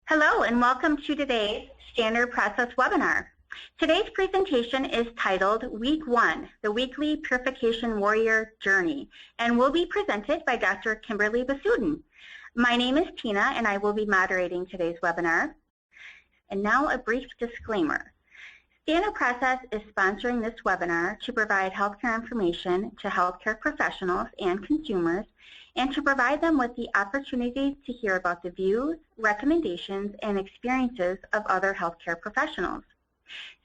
Hello and welcome to today's Standard Process webinar. Today's presentation is titled Week 1, the Weekly Purification Warrior Journey, and will be presented by Dr. Kimberly Besuden. My name is Tina and I will be moderating today's webinar. And now a brief disclaimer. Standard Process is sponsoring this webinar to provide healthcare information to healthcare professionals and consumers, and to provide them with the opportunity to hear about the views, recommendations, and experiences of other healthcare professionals.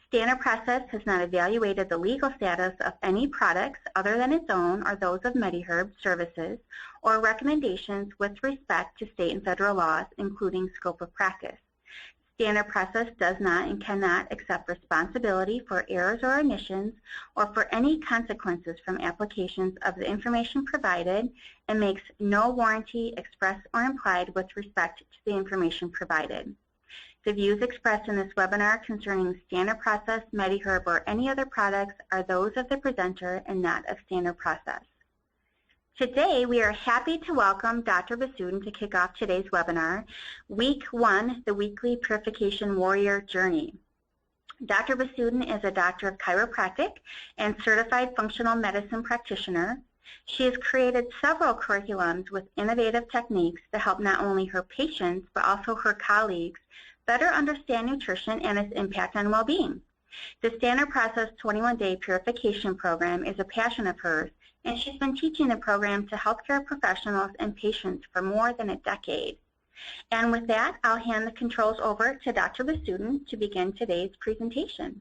Standard Process has not evaluated the legal status of any products other than its own or those of MediHerb services, or recommendations with respect to state and federal laws, including scope of practice. Standard Process does not and cannot accept responsibility for errors or omissions or for any consequences from applications of the information provided, and makes no warranty express or implied with respect to the information provided. The views expressed in this webinar concerning Standard Process, MediHerb, or any other products are those of the presenter and not of Standard Process. Today, we are happy to welcome Dr. Besuden to kick off today's webinar, Week 1, the Weekly Purification Warrior Journey. Dr. Besuden is a doctor of chiropractic and certified functional medicine practitioner. She has created several curriculums with innovative techniques to help not only her patients, but also her colleagues better understand nutrition and its impact on well-being. The Standard Process 21-Day Purification Program is a passion of hers, and she's been teaching the program to healthcare professionals and patients for more than a decade. And with that, I'll hand the controls over to Dr. Besuden to begin today's presentation.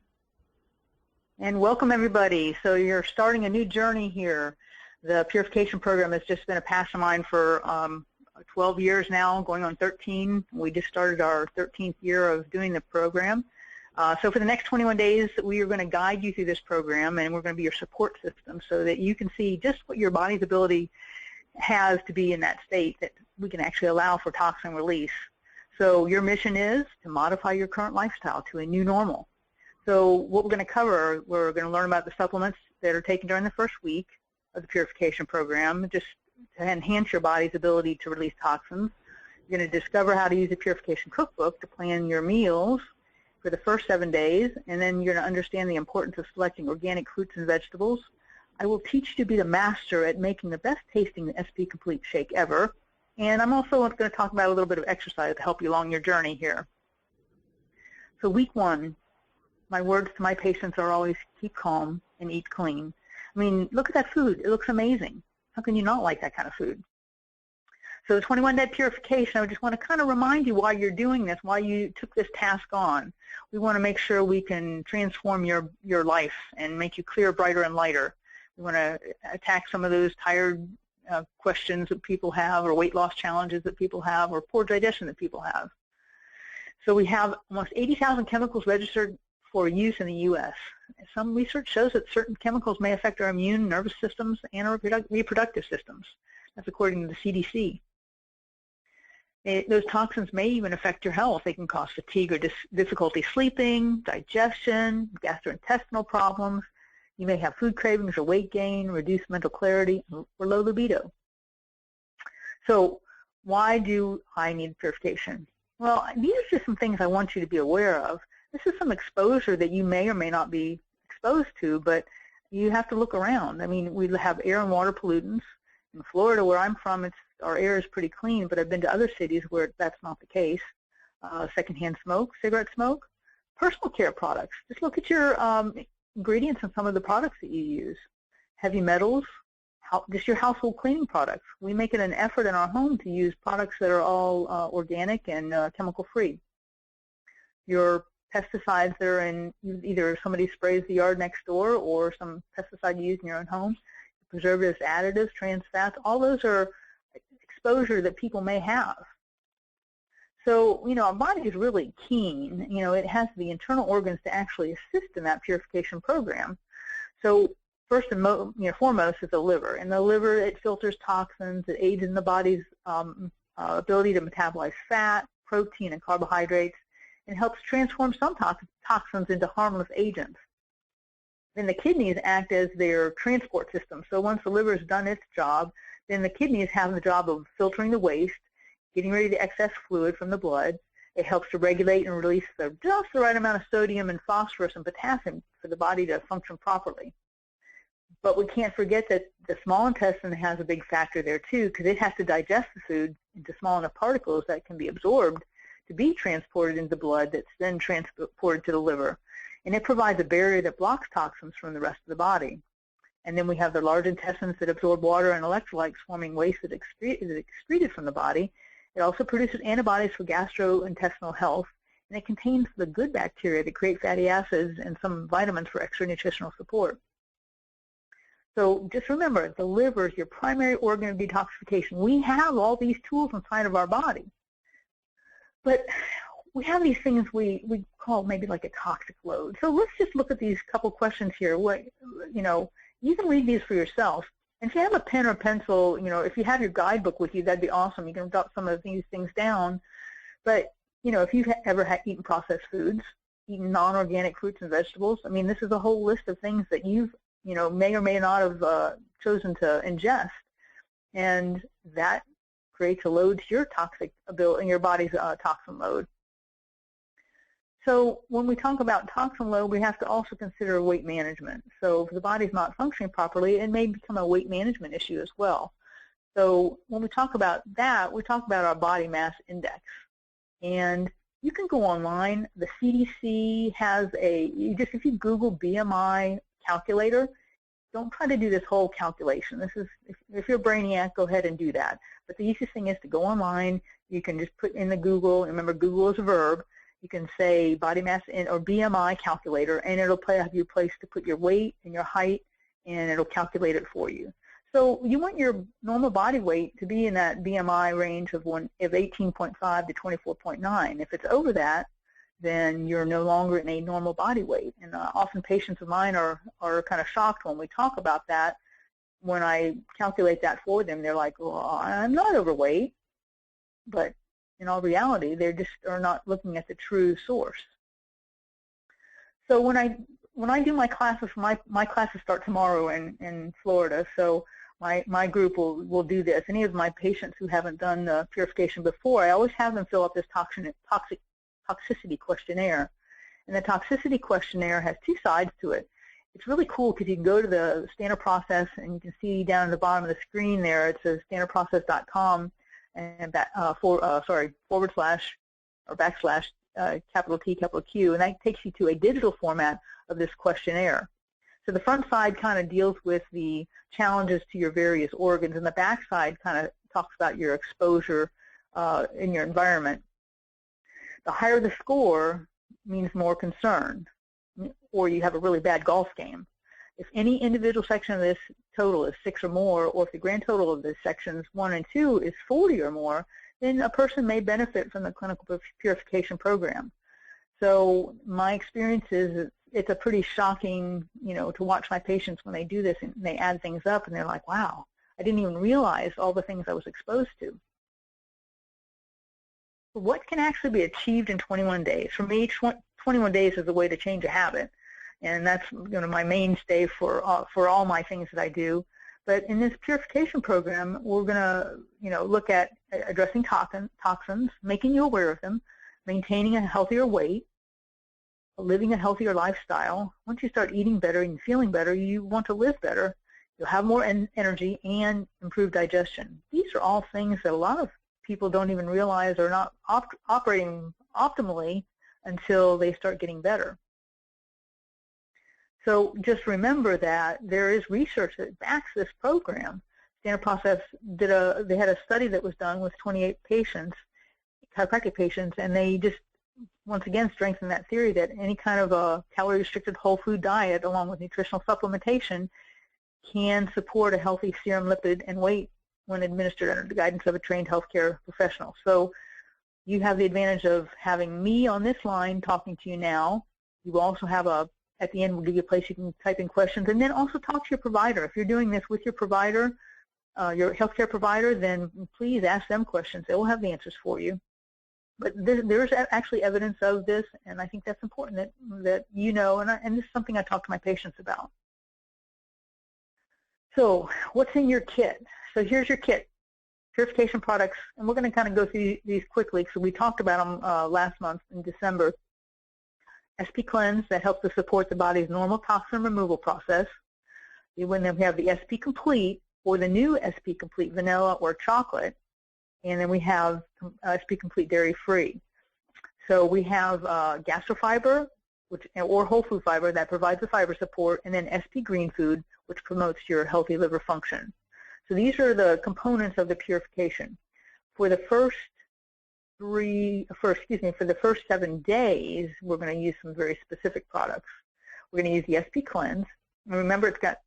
And welcome, everybody. So you're starting a new journey here. The purification program has just been a passion of mine for 12 years now, going on 13. We just started our 13th year of doing the program. So for the next 21 days, we are going to guide you through this program, and we're going to be your support system so that you can see just what your body's ability has to be in that state that we can actually allow for toxin release. So your mission is to modify your current lifestyle to a new normal. So what we're going to cover, we're going to learn about the supplements that are taken during the first week of the purification program, just to enhance your body's ability to release toxins. You're going to discover how to use the purification cookbook to plan your meals for the first 7 days, and then you're going to understand the importance of selecting organic fruits and vegetables. I will teach you to be the master at making the best tasting SP Complete shake ever, and I'm also going to talk about a little bit of exercise to help you along your journey here. So week 1, my words to my patients are always keep calm and eat clean. I mean, look at that food. It looks amazing. How can you not like that kind of food? So the 21-day purification, I just want to kind of remind you why you're doing this, why you took this task on. We want to make sure we can transform your life and make you clearer, brighter, and lighter. We want to attack some of those tired questions that people have, or weight loss challenges that people have, or poor digestion that people have. So we have almost 80,000 chemicals registered for use in the U.S. Some research shows that certain chemicals may affect our immune, nervous systems, and our reproductive systems. That's according to the CDC. Those toxins may even affect your health. They can cause fatigue or difficulty sleeping, digestion, gastrointestinal problems. You may have food cravings or weight gain, reduced mental clarity, or low libido. So why do I need purification? Well, these are just some things I want you to be aware of. This is some exposure that you may or may not be exposed to, but you have to look around. I mean, we have air and water pollutants. In Florida, where I'm from, our air is pretty clean, but I've been to other cities where that's not the case. Secondhand smoke, cigarette smoke, personal care products. Just look at your ingredients in some of the products that you use. Heavy metals, just your household cleaning products. We make it an effort in our home to use products that are all organic and chemical-free. Your pesticides that are in either somebody sprays the yard next door or some pesticide you use in your own home. Preservatives, additives, trans fats, all those are exposure that people may have. So, our body is really keen. It has the internal organs to actually assist in that purification program. So first and foremost is the liver. And the liver, it filters toxins, it aids in the body's ability to metabolize fat, protein, and carbohydrates, and helps transform some toxins into harmless agents. Then the kidneys act as their transport system. So once the liver has done its job, then the kidneys have the job of filtering the waste, getting rid of the excess fluid from the blood, It helps to regulate and release just the right amount of sodium and phosphorus and potassium for the body to function properly. But we can't forget that the small intestine has a big factor there too, because it has to digest the food into small enough particles that can be absorbed to be transported into the blood, that's then transported to the liver. And it provides a barrier that blocks toxins from the rest of the body. And then we have the large intestines that absorb water and electrolytes, forming waste that is excreted from the body. It also produces antibodies for gastrointestinal health, and it contains the good bacteria that create fatty acids and some vitamins for extra nutritional support. So just remember, the liver is your primary organ of detoxification. We have all these tools inside of our body, but we have these things we call maybe like a toxic load. So let's just look at these couple questions here. You can read these for yourself. And if you have a pen or pencil, if you have your guidebook with you, that'd be awesome. You can jot some of these things down. But, if you've ever eaten processed foods, eaten non-organic fruits and vegetables, I mean, this is a whole list of things that you've, may or may not have chosen to ingest. And that creates a load to your toxic ability and your body's toxin load. So when we talk about toxin load, we have to also consider weight management. So if the body's not functioning properly, it may become a weight management issue as well. So when we talk about that, we talk about our body mass index. And you can go online. The CDC has if you Google BMI calculator, don't try to do this whole calculation. This is, if you're a brainiac, go ahead and do that. But the easiest thing is to go online. You can just put in the Google. Remember, Google is a verb. You can say body mass or BMI calculator, and it'll have you a place to put your weight and your height, and it'll calculate it for you. So you want your normal body weight to be in that BMI range of 18.5 to 24.9. If it's over that, then you're no longer in a normal body weight. And often patients of mine are kind of shocked when we talk about that. When I calculate that for them, they're like, well, I'm not overweight. But in all reality, they just are not looking at the true source. So when I do my classes, my classes start tomorrow in Florida. So my group will do this. Any of my patients who haven't done the purification before, I always have them fill out this toxicity questionnaire. And the toxicity questionnaire has two sides to it. It's really cool because you can go to the standard process and you can see down at the bottom of the screen there, it says standardprocess.com and forward slash or backslash capital T, capital Q, and that takes you to a digital format of this questionnaire. So the front side kind of deals with the challenges to your various organs, and the back side kind of talks about your exposure in your environment. The higher the score means more concern, or you have a really bad golf game. If any individual section of this total is 6 or more, or if the grand total of the sections 1 and 2 is 40 or more, then a person may benefit from the clinical purification program. So my experience is it's a pretty shocking, to watch my patients when they do this and they add things up and they're like, wow, I didn't even realize all the things I was exposed to. What can actually be achieved in 21 days? For me, 21 days is the way to change a habit. And that's my mainstay for all my things that I do. But in this purification program, we're going to look at addressing toxins, making you aware of them, maintaining a healthier weight, living a healthier lifestyle. Once you start eating better and feeling better, you want to live better. You'll have more energy and improved digestion. These are all things that a lot of people don't even realize are not operating optimally until they start getting better. So just remember that there is research that backs this program. Standard Process they had a study that was done with 28 patients, chiropractic patients, and they just once again strengthened that theory that any kind of a calorie-restricted whole food diet along with nutritional supplementation can support a healthy serum lipid and weight when administered under the guidance of a trained healthcare professional. So you have the advantage of having me on this line talking to you now. You also have at the end, we'll give you a place you can type in questions, and then also talk to your provider. If you're doing this with your provider, your healthcare provider, then please ask them questions. They will have the answers for you. But there's actually evidence of this, and I think that's important that you know, and this is something I talk to my patients about. So what's in your kit? So here's your kit. purification products, and we're going to kind of go through these quickly because we talked about them last month in December. SP Cleanse, that helps to support the body's normal toxin removal process. Then we have the SP Complete, or the new SP Complete Vanilla or Chocolate, and then we have SP Complete Dairy Free. So we have gastrofiber, or whole food fiber that provides the fiber support, and then SP Green Food, which promotes your healthy liver function. So these are the components of the purification. For the first 7 days, we're going to use some very specific products. We're going to use the SP Cleanse. And remember, it's got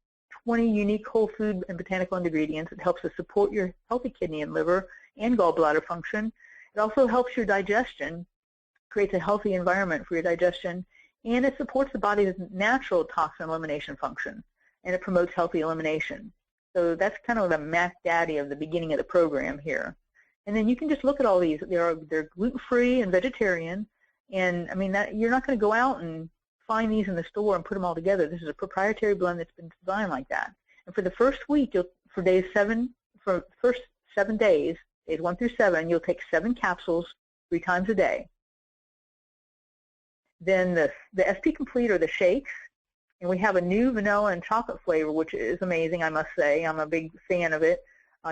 20 unique whole food and botanical ingredients. It helps to support your healthy kidney and liver and gallbladder function. It also helps your digestion, creates a healthy environment for your digestion, and it supports the body's natural toxin elimination function, and it promotes healthy elimination. So that's kind of the Mac Daddy of the beginning of the program here. And then you can just look at all these. They're gluten-free and vegetarian, and I mean you're not going to go out and find these in the store and put them all together. This is a proprietary blend that's been designed like that. And for the first week, for first 7 days, days 1 through 7, you'll take 7 capsules 3 times a day. Then the SP Complete, or the shakes, and we have a new vanilla and chocolate flavor, which is amazing, I must say. I'm a big fan of it.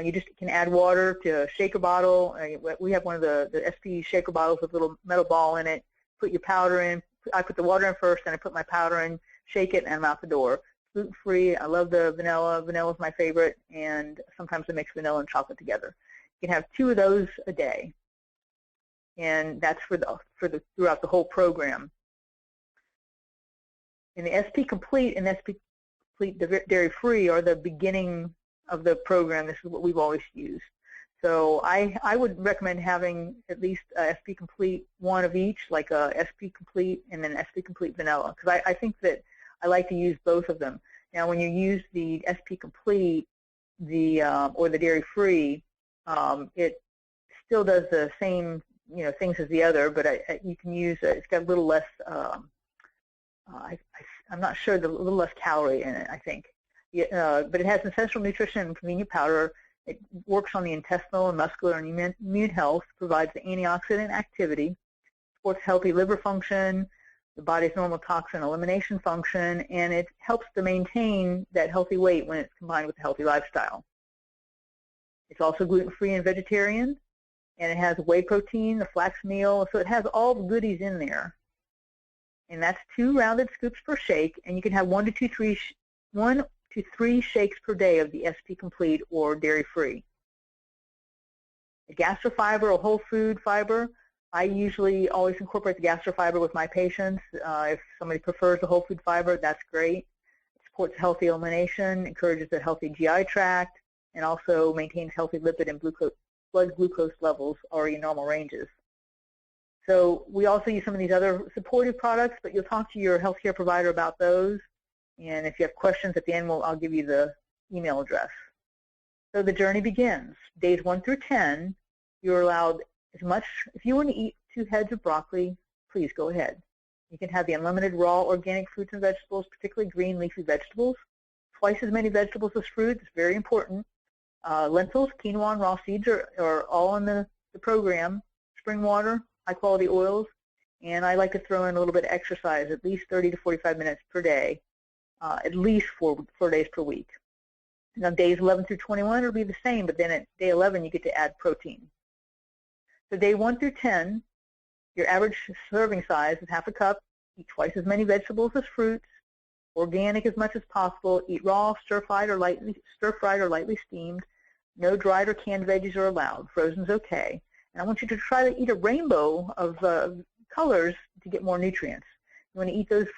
You just can add water to a shaker bottle. We have one of the SP shaker bottles with a little metal ball in it. Put your powder in. I put the water in first, then I put my powder in, shake it, and I'm out the door. Gluten-free. I love the vanilla. Vanilla is my favorite, and sometimes I mix vanilla and chocolate together. You can have 2 of those a day, and that's throughout the whole program. And the SP Complete and SP Complete Dairy Free are the beginning of the program. This is what we've always used. So I would recommend having at least a SP Complete, 1 of each, like a SP Complete and then SP Complete Vanilla, because I think that I like to use both of them. Now, when you use the SP Complete, or the Dairy Free, it still does the same things as the other, but you can use it's got a little less. I'm not sure, a little less calorie in it, I think. But it has essential nutrition and convenient powder. It works on the intestinal and muscular and immune health, provides the antioxidant activity, supports healthy liver function, the body's normal toxin elimination function, and it helps to maintain that healthy weight when it's combined with a healthy lifestyle. It's also gluten-free and vegetarian, and it has whey protein, the flax meal, so it has all the goodies in there. And that's 2 rounded scoops per shake, and you can have 1 to 3 shakes per day of the SP Complete or Dairy Free. The gastrofiber or whole food fiber, I usually always incorporate the gastrofiber with my patients. If somebody prefers the whole food fiber, that's great. It supports healthy elimination, encourages a healthy GI tract, and also maintains healthy lipid and blood glucose levels already in normal ranges. So we also use some of these other supportive products, but you'll talk to your healthcare provider about those. And if you have questions at the end, I'll give you the email address. So the journey begins. Days 1 through 10, you're allowed as much. If you want to eat 2 heads of broccoli, please go ahead. You can have the unlimited raw organic fruits and vegetables, particularly green leafy vegetables. Twice as many vegetables as fruit. It's very important. Lentils, quinoa, and raw seeds are all in the program. Spring water, high-quality oils, and I like to throw in a little bit of exercise, at least 30 to 45 minutes per day, at least 4 days per week. And on days 11 through 21, it'll be the same, but then at day 11, you get to add protein. So day 1 through 10, your average serving size is half a cup. Eat twice as many vegetables as fruits, organic as much as possible. Eat raw, stir-fried, or lightly steamed. No dried or canned veggies are allowed. Frozen's okay. And I want you to try to eat a rainbow of colors to get more nutrients. You want to eat those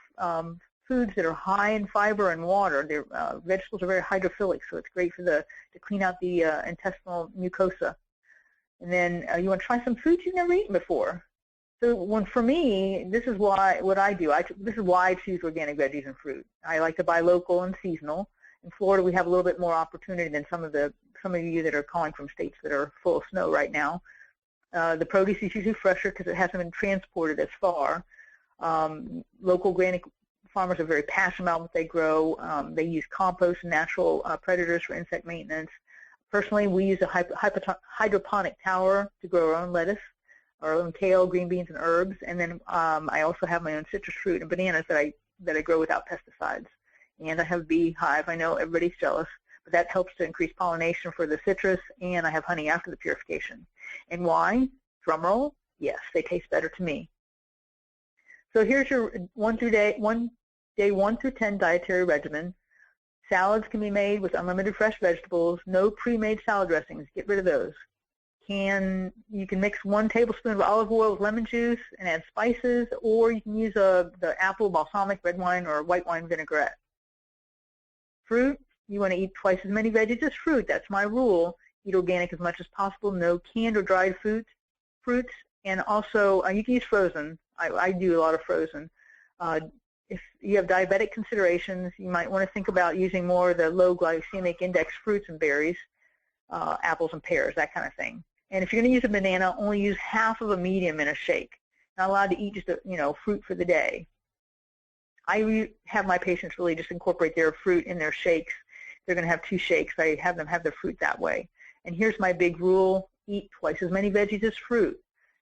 foods that are high in fiber and water. Vegetables are very hydrophilic, so it's great to clean out the intestinal mucosa. And then you want to try some foods you've never eaten before. So for me, this is what I do. This is why I choose organic veggies and fruit. I like to buy local and seasonal. In Florida, we have a little bit more opportunity than some of you that are calling from states that are full of snow right now. The produce is usually fresher because it hasn't been transported as far. Local organic farmers are very passionate about what they grow. They use compost and natural predators for insect maintenance. Personally, we use a hydroponic tower to grow our own lettuce, our own kale, green beans, and herbs. And then I also have my own citrus fruit and bananas that I grow without pesticides. And I have a beehive. I know everybody's jealous, but that helps to increase pollination for the citrus, and I have honey after the purification. And why? Drum roll? Yes, they taste better to me. So here's your day 1 through 10 dietary regimen. Salads can be made with unlimited fresh vegetables, no pre-made salad dressings. Get rid of those. You can mix 1 tablespoon of olive oil with lemon juice and add spices, or you can use the apple balsamic red wine or white wine vinaigrette. Fruit, you want to eat twice as many veggies as fruit. That's my rule. Eat organic as much as possible, no canned or dried fruits, and also you can use frozen. I do a lot of frozen. If you have diabetic considerations, you might want to think about using more of the low glycemic index fruits and berries, apples and pears, that kind of thing. And if you're going to use a banana, only use half of a medium in a shake. Not allowed to eat just fruit for the day. I have my patients really just incorporate their fruit in their shakes. They're going to have 2 shakes. I have them have their fruit that way. And here's my big rule: eat twice as many veggies as fruit.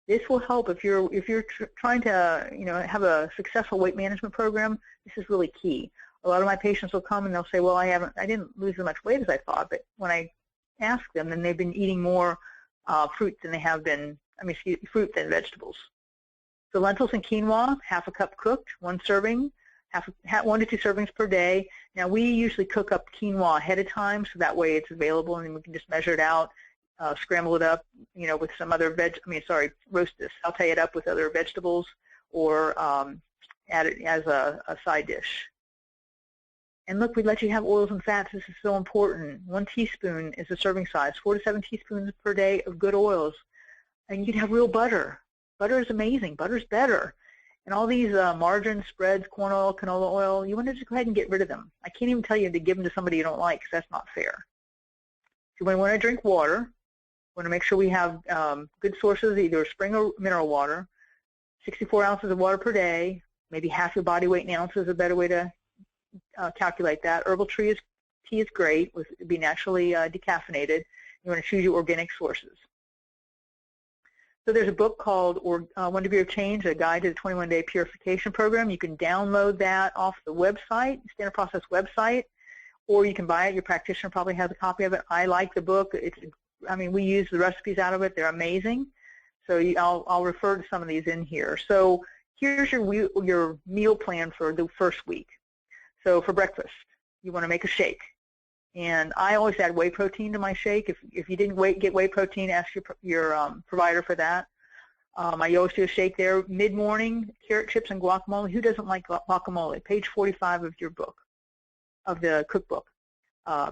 This will help if you're trying to have a successful weight management program. This is really key. A lot of my patients will come and they'll say, well, I didn't lose as much weight as I thought, but when I ask them, then they've been eating more fruit than they have been, fruit than vegetables. So lentils and quinoa, half a cup cooked, 1 serving, 1 to 2 servings per day. Now we usually cook up quinoa ahead of time, so that way it's available and we can just measure it out. Scramble it up, with some other roast this, saute it up with other vegetables, or add it as a side dish. And look, we let you have oils and fats. This is so important. 1 teaspoon is the serving size, 4 to 7 teaspoons per day of good oils. And you can have real butter. Butter is amazing. Butter's better. And all these margarine spreads, corn oil, canola oil, you want to just go ahead and get rid of them. I can't even tell you to give them to somebody you don't like, because that's not fair. So you want to drink water. We want to make sure we have good sources, either spring or mineral water. 64 ounces of water per day, maybe half your body weight in ounces is a better way to calculate that. Herbal tea is great. It'd be naturally decaffeinated. You want to choose your organic sources. So there's a book called 1 Degree of Change, a guide to the 21-day purification program. You can download that off the website, Standard Process website, or you can buy it. Your practitioner probably has a copy of it. I like the book. We use the recipes out of it. They're amazing. So I'll refer to some of these in here. So here's your meal plan for the first week. So for breakfast, you want to make a shake. And I always add whey protein to my shake. If you didn't get whey protein, ask your provider for that. I always do a shake there. Mid-morning, carrot chips and guacamole. Who doesn't like guacamole? Page 45 of your book, of the cookbook.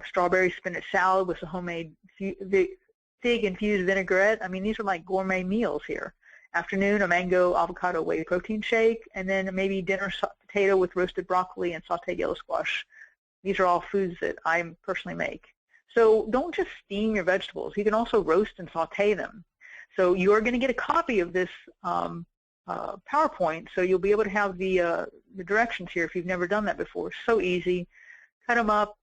Strawberry spinach salad with a homemade fig-infused vinaigrette. These are like gourmet meals here. Afternoon, a mango avocado whey protein shake, and then maybe dinner potato with roasted broccoli and sauteed yellow squash. These are all foods that I personally make. So don't just steam your vegetables. You can also roast and saute them. So you're going to get a copy of this PowerPoint, so you'll be able to have the directions here if you've never done that before. So easy. Cut them up,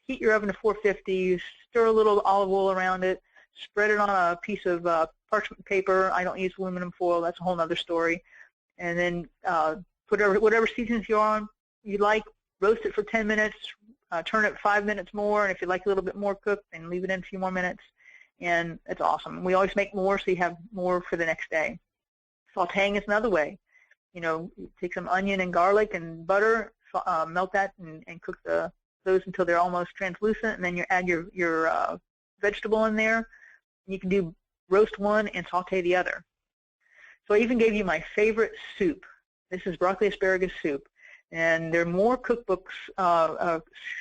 heat your oven to 450, stir a little olive oil around it, spread it on a piece of parchment paper. I don't use aluminum foil. That's a whole other story. And then put whatever seasonings you like, roast it for 10 minutes, turn it 5 minutes more, and if you like a little bit more cooked, then leave it in a few more minutes, and it's awesome. We always make more so you have more for the next day. Sauteing is another way. You take some onion and garlic and butter, melt that and cook those until they're almost translucent, and then you add your vegetable in there. You can do roast one and saute the other. So I even gave you my favorite soup. This is broccoli asparagus soup. And there are more cookbooks,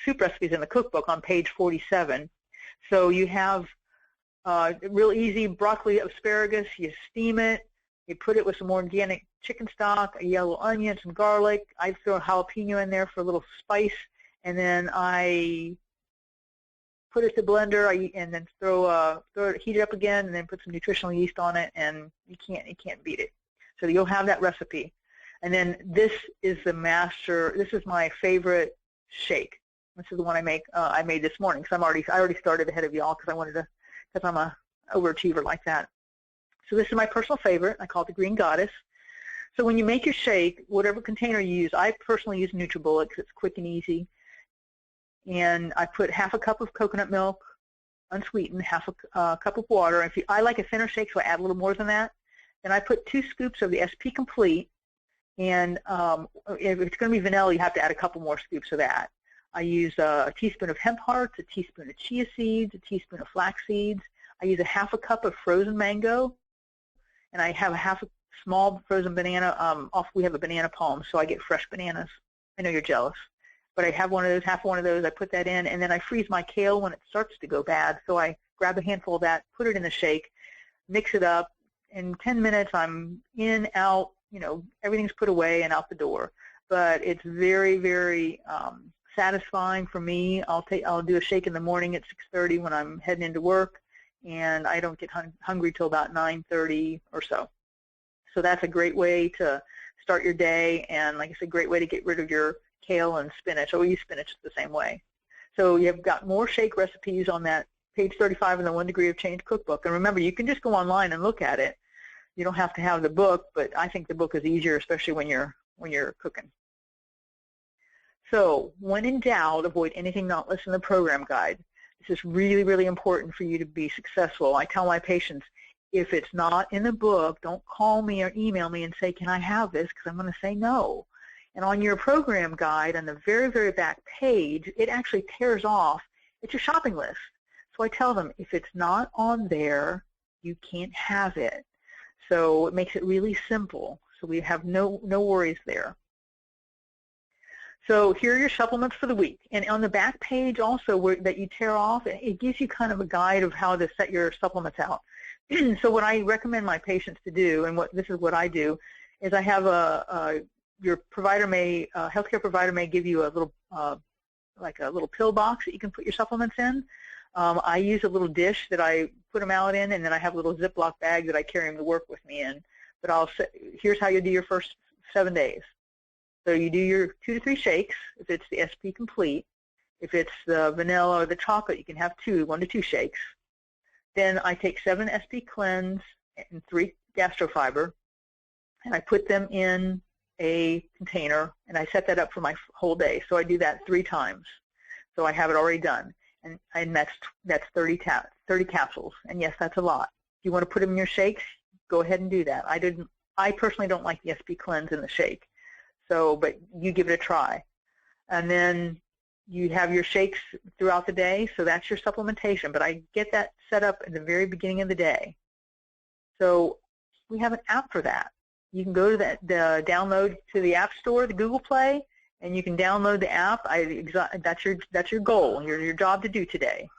soup recipes in the cookbook on page 47. So you have real easy broccoli asparagus. You steam it. You put it with some organic chicken stock, a yellow onion, some garlic. I throw a jalapeno in there for a little spice. And then I put it to blender. And then heat it up again, and then put some nutritional yeast on it. And you can't beat it. So you'll have that recipe. And then this is the master. This is my favorite shake. This is the one I made this morning, because I already started ahead of y'all because I'm a overachiever like that. So this is my personal favorite. I call it the Green Goddess. So when you make your shake, whatever container you use, I personally use NutriBullet because it's quick and easy. And I put half a cup of coconut milk, unsweetened, half a cup of water. I like a thinner shake, so I add a little more than that. Then I put 2 scoops of the SP Complete. And if it's going to be vanilla, you have to add a couple more scoops of that. I use a teaspoon of hemp hearts, a teaspoon of chia seeds, a teaspoon of flax seeds. I use a half a cup of frozen mango, and I have a half a small frozen banana. We have a banana palm, so I get fresh bananas. I know you're jealous, but I have half one of those. I put that in, and then I freeze my kale when it starts to go bad. So I grab a handful of that, put it in the shake, mix it up. In 10 minutes, I'm in, out, everything's put away and out the door. But it's very, very satisfying for me. I'll do a shake in the morning at 6:30 when I'm heading into work, and I don't get hungry till about 9:30 or so. So that's a great way to start your day, and like I said, great way to get rid of your kale and spinach. We use spinach the same way. So you've got more shake recipes on that page 35 in the 1 Degree of Change cookbook. And remember, you can just go online and look at it. You don't have to have the book, but I think the book is easier, especially when you're cooking. So when in doubt, avoid anything not listed in the program guide. This is really, really important for you to be successful. I tell my patients, if it's not in the book, don't call me or email me and say, can I have this? Because I'm going to say no. And on your program guide, on the very, very back page, it actually tears off. It's your shopping list. So I tell them, if it's not on there, you can't have it. So it makes it really simple. So we have no worries there. So here are your supplements for the week. And on the back page also that you tear off, it gives you kind of a guide of how to set your supplements out. So what I recommend my patients to do, and this is what I do, is I have your healthcare provider may give you a little, like a little pill box that you can put your supplements in. I use a little dish that I put them out in, and then I have a little Ziploc bag that I carry them to work with me in. But here's how you do your first 7 days. So you do your 2 to 3 shakes, if it's the SP Complete. If it's the vanilla or the chocolate, you can have 1 to 2 shakes. Then I take 7 SP Cleanse and 3 Gastrofiber, and I put them in a container, and I set that up for my whole day. So I do that 3 times. So I have it already done. And that's 30 capsules. And yes, that's a lot. If you want to put them in your shakes, go ahead and do that. I personally don't like the SP Cleanse in the shake. So, but you give it a try. And then you have your shakes throughout the day, so that's your supplementation. But I get that set up at the very beginning of the day. So we have an app for that. You can go to download to the App Store, the Google Play, and you can download the app. That's your goal, your job to do today.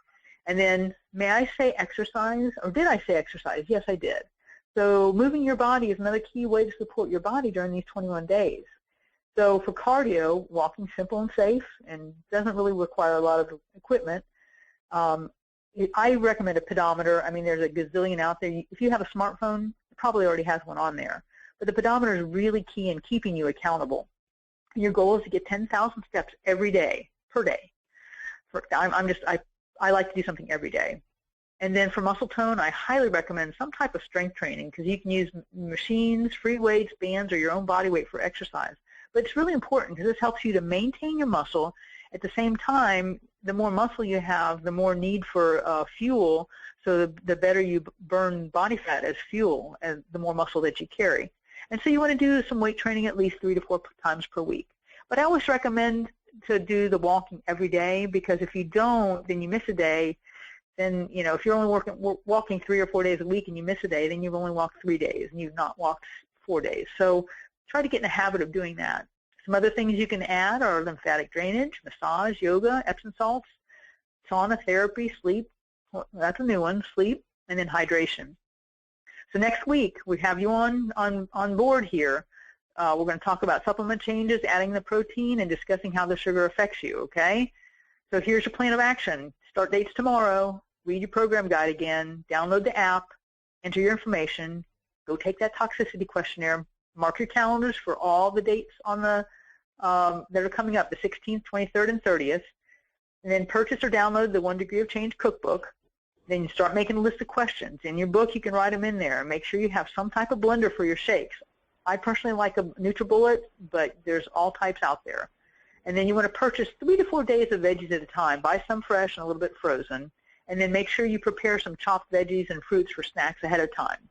And then, may I say exercise, or did I say exercise? Yes, I did. So moving your body is another key way to support your body during these 21 days. So for cardio, walking simple and safe, and doesn't really require a lot of equipment. I recommend a pedometer. I mean, there's a gazillion out there. If you have a smartphone, it probably already has one on there. But the pedometer is really key in keeping you accountable. Your goal is to get 10,000 steps every day, per day. I like to do something every day. And then for muscle tone, I highly recommend some type of strength training, because you can use machines, free weights, bands, or your own body weight for exercise. But it's really important because this helps you to maintain your muscle. At the same time, the more muscle you have, the more need for fuel, so the better you burn body fat as fuel, and the more muscle that you carry. And so you want to do some weight training at least 3 to 4 times per week. But I always recommend to do the walking every day, because if you don't, then you miss a day. Then, if you're only walking 3 or 4 days a week and you miss a day, then you've only walked 3 days and you've not walked 4 days. So try to get in the habit of doing that. Some other things you can add are lymphatic drainage, massage, yoga, Epsom salts, sauna therapy, sleep. Well, that's a new one, sleep, and then hydration. So next week, we have you on board here. We're going to talk about supplement changes, adding the protein, and discussing how the sugar affects you, okay? So here's your plan of action. Start dates tomorrow. Read your program guide again. Download the app. Enter your information. Go take that toxicity questionnaire. Mark your calendars for all the dates on that are coming up, the 16th, 23rd, and 30th. And then purchase or download the 1 Degree of Change cookbook. Then you start making a list of questions. In your book, you can write them in there. Make sure you have some type of blender for your shakes. I personally like a NutriBullet, but there's all types out there. And then you want to purchase 3 to 4 days of veggies at a time. Buy some fresh and a little bit frozen. And then make sure you prepare some chopped veggies and fruits for snacks ahead of time.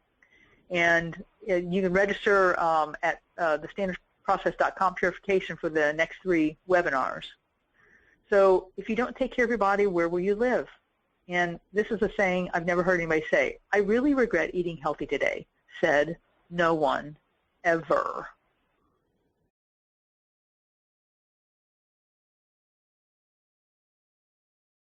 And you can register at thestandardprocess.com Purification for the next 3 webinars. So if you don't take care of your body, where will you live? And this is a saying I've never heard anybody say. I really regret eating healthy today, said no one ever.